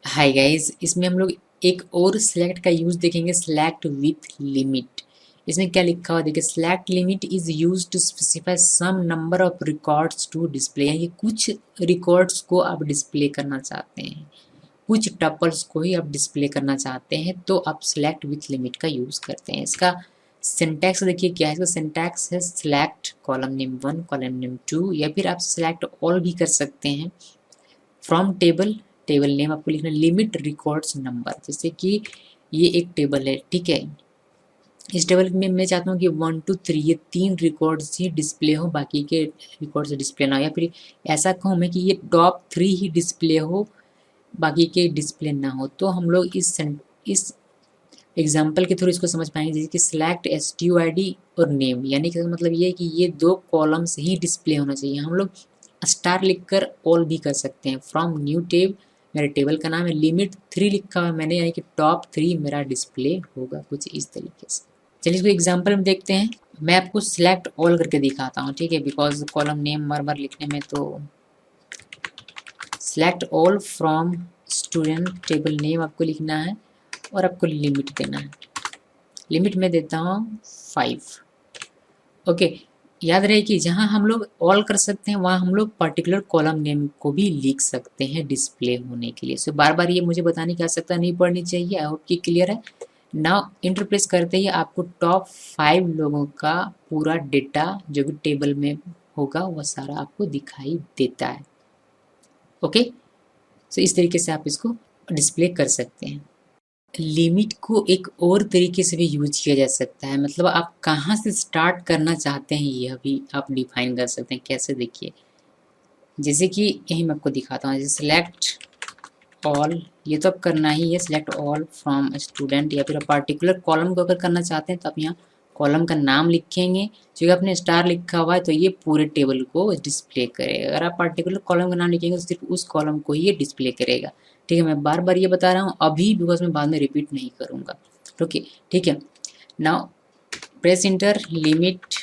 Hi guys, इसमें हम लोग एक और सिलेक्ट का यूज देखेंगे, सिलेक्ट विथ लिमिट। इसमें क्या लिखा हुआ देखिए, select limit is use to specify some number of records to display. यानी कुछ रिकॉर्ड्स को आप डिस्प्ले करना चाहते हैं, कुछ टपल्स को ही आप डिस्प्ले करना चाहते हैं, तो आप सिलेक्ट विथ लिमिट का यूज करते हैं। इसका सिंटैक्स देखिए क्या है, इसका सिंटैक्स है select column name 1 column name 2, या फिर आप सिलेक्ट ऑल भी कर सकते हैं। फ्रॉम टेबल, टेबल नेम आपको लिखना है, लिमिट रिकॉर्ड्स नंबर। जैसे कि ये एक टेबल है, ठीक है, इस टेबल में मैं चाहता हूँ कि 1 to 3 ये 3 रिकॉर्ड्स ही डिस्प्ले हो, बाकी के रिकॉर्ड्स डिस्प्ले ना हो, या फिर ऐसा कहूँ मैं कि ये टॉप 3 ही डिस्प्ले हो, बाकी के डिस्प्ले ना हो। तो हम लोग इस एग्जाम्पल के थ्रू इसको समझ पाएंगे। जैसे कि सिलेक्ट STUID और नेम, यानी कि मतलब ये है कि ये दो कॉलम्स ही डिस्प्ले होना चाहिए। हम लोग स्टार लिखकर ऑल भी कर सकते हैं। फ्रॉम न्यू टेब, मेरे टेबल का नाम है, लिमिट 3 लिखा हुआ है मैंने, यानी कि टॉप 3 मेरा डिस्प्ले होगा, कुछ इस तरीके से। चलिए इसको एग्जाम्पल में देखते हैं। मैं आपको सिलेक्ट ऑल करके दिखाता हूँ, ठीक है, बिकॉज कॉलम नेम बार बार लिखने में, तो select all from student, table name आपको लिखना है और आपको लिमिट देना है। लिमिट में देता हूँ 5। ओके, याद रहे कि जहाँ हम लोग ऑल कर सकते हैं वहाँ हम लोग पर्टिकुलर कॉलम नेम को भी लिख सकते हैं डिस्प्ले होने के लिए। सो बार बार ये मुझे बताने की आवश्यकता नहीं पड़नी चाहिए। आई होप कि क्लियर है। नाउ इंटरप्रेस करते ही आपको टॉप 5 लोगों का पूरा डेटा जो भी टेबल में होगा वह सारा आपको दिखाई देता है। ओके, सो इस तरीके से आप इसको डिस्प्ले कर सकते हैं। लिमिट को एक और तरीके से भी यूज किया जा सकता है, मतलब आप कहाँ से स्टार्ट करना चाहते हैं यह भी आप डिफाइन कर सकते हैं। कैसे, देखिए, जैसे कि यही मैं आपको दिखाता हूँ। जैसे सिलेक्ट ऑल, ये तो अब करना ही है, सिलेक्ट ऑल फ्रॉम स्टूडेंट, या फिर पर्टिकुलर कॉलम को अगर करना चाहते हैं तो आप यहाँ कॉलम का नाम लिखेंगे। क्योंकि आपने स्टार लिखा हुआ है तो ये पूरे टेबल को डिस्प्ले करेगा। अगर आप पर्टिकुलर कॉलम का नाम लिखेंगे तो सिर्फ उस कॉलम को ही ये डिस्प्ले करेगा। ठीक है, मैं बार बार ये बता रहा हूँ अभी, बिकॉज मैं बाद में रिपीट नहीं करूँगा। ओके, ठीक है। Now press inter, limit.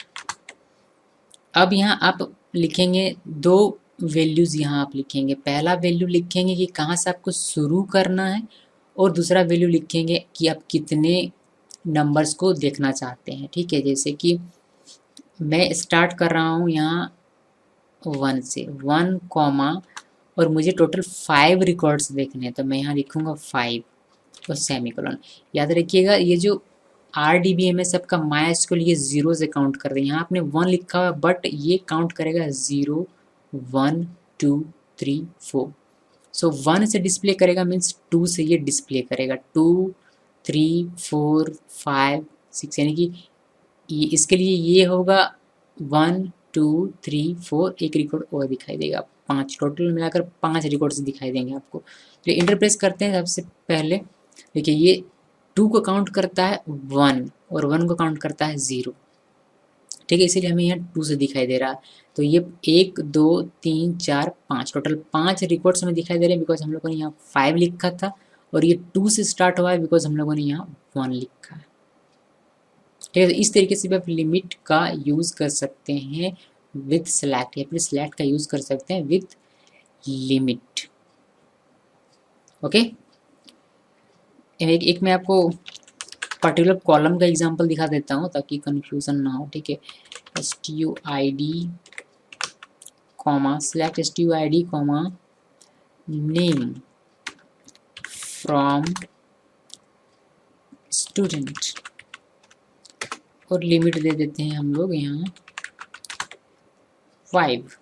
अब यहाँ आप लिखेंगे दो वैल्यूज़, यहाँ आप लिखेंगे, पहला वैल्यू लिखेंगे कि कहाँ से आपको शुरू करना है, और दूसरा वैल्यू लिखेंगे कि आप कितने नंबर्स को देखना चाहते हैं। ठीक है, जैसे कि मैं स्टार्ट कर रहा हूँ यहाँ 1 से, 1 कॉमा, और मुझे टोटल 5 रिकॉर्ड्स देखने हैं, तो मैं यहाँ लिखूँगा 5 और सेमीकोलन। याद रखिएगा ये जो RDBMS सबका माइनस को लिए 0 से काउंट कर रहे हैं। यहाँ आपने 1 लिखा हुआ, बट ये काउंट करेगा 0 1 2 3 4। सो 1 से डिस्प्ले करेगा मीन्स 2 से ये डिस्प्ले करेगा, 2 3 4 5 6, यानी कि ये इसके लिए ये होगा 1 2 3 4, एक रिकॉर्ड और दिखाई देगा, 5 टोटल मिलाकर 5 रिकॉर्ड्स दिखाई देंगे आपको। तो इंटरप्रेस करते हैं। सबसे पहले देखिए, ये 2 को काउंट करता है 1 और 1 को काउंट करता है 0। ठीक है, इसीलिए हमें यहाँ 2 से दिखाई दे रहा है। तो ये 1 2 3 4 5, टोटल 5 रिकॉर्ड्स हमें दिखाई दे रहे हैं, बिकॉज हम लोगों ने यहाँ 5 लिखा था, और ये 2 से स्टार्ट हुआ है बिकॉज हम लोगों ने यहाँ 1 लिखा है। ठीक है, तो इस तरीके से भी आप लिमिट का यूज़ कर सकते हैं विथ सेलेक्ट, या फिर सेलेक्ट का यूज़ कर सकते हैं विथ लिमिट। ओके, एक मैं आपको पर्टिकुलर कॉलम का एग्जांपल दिखा देता हूँ ताकि कंफ्यूजन ना हो। ठीक है, STUID comma, select STUID comma name from student, और लिमिट दे देते हैं हम लोग यहाँ 5।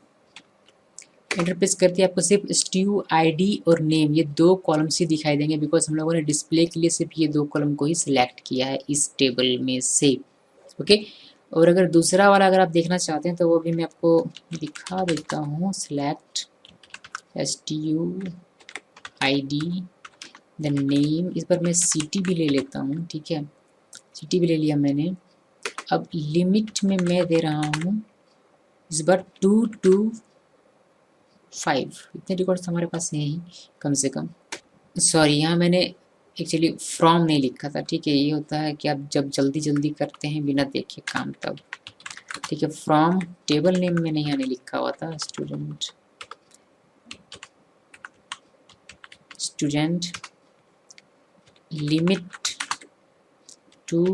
इंटरप्रेस करते आपको सिर्फ STUID और नेम, ये दो कॉलम्स ही दिखाई देंगे, बिकॉज हम लोगों ने डिस्प्ले के लिए सिर्फ ये दो कॉलम को ही सिलेक्ट किया है इस टेबल में से। ओके, और अगर दूसरा वाला अगर आप देखना चाहते हैं तो वो भी मैं आपको दिखा देता हूँ। सिलेक्ट STUID द नेम, इस पर मैं सिटी भी ले लेता हूँ। ठीक है, सिटी भी ले लिया मैंने। अब लिमिट में मैं दे रहा हूँ इस बार 2 to 5, इतने रिकॉर्ड्स हमारे पास हैं ही कम से कम। सॉरी, यहाँ मैंने एक्चुअली फ्रॉम नहीं लिखा था। ठीक है, ये होता है कि आप जब जल्दी जल्दी करते हैं बिना देखे काम, तब। ठीक है, फ्रॉम टेबल नेम मैंने यहाँ नहीं लिखा हुआ था, student. Student limit to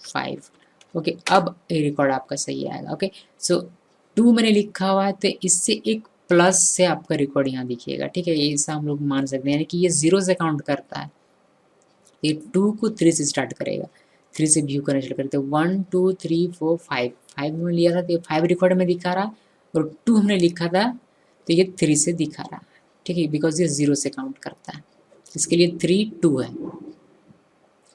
5। Okay, अब ये रिकॉर्ड आपका सही आएगा। ओके, सो 2 मैंने लिखा हुआ है तो इससे एक प्लस से आपका रिकॉर्ड यहाँ दिखिएगा, ठीक है। ये ऐसा हम लोग मान सकते हैं, यानी कि ये 0 से काउंट करता है। ये 2 को 3 से स्टार्ट करेगा, 3 से व्यू करना स्टार्ट करते हैं। 1 2 3 4 5 5 हमने लिया था तो ये 5 रिकॉर्ड में दिखा रहा, और 2 हमने लिखा था तो ये 3 से दिखा रहा है, ठीक है, बिकॉज ये 0 से काउंट करता है। इसके लिए 3 2 है।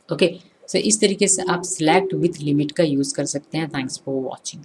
ओके, सो इस तरीके से आप सिलेक्ट विथ लिमिट का यूज़ कर सकते हैं। Thanks for watching.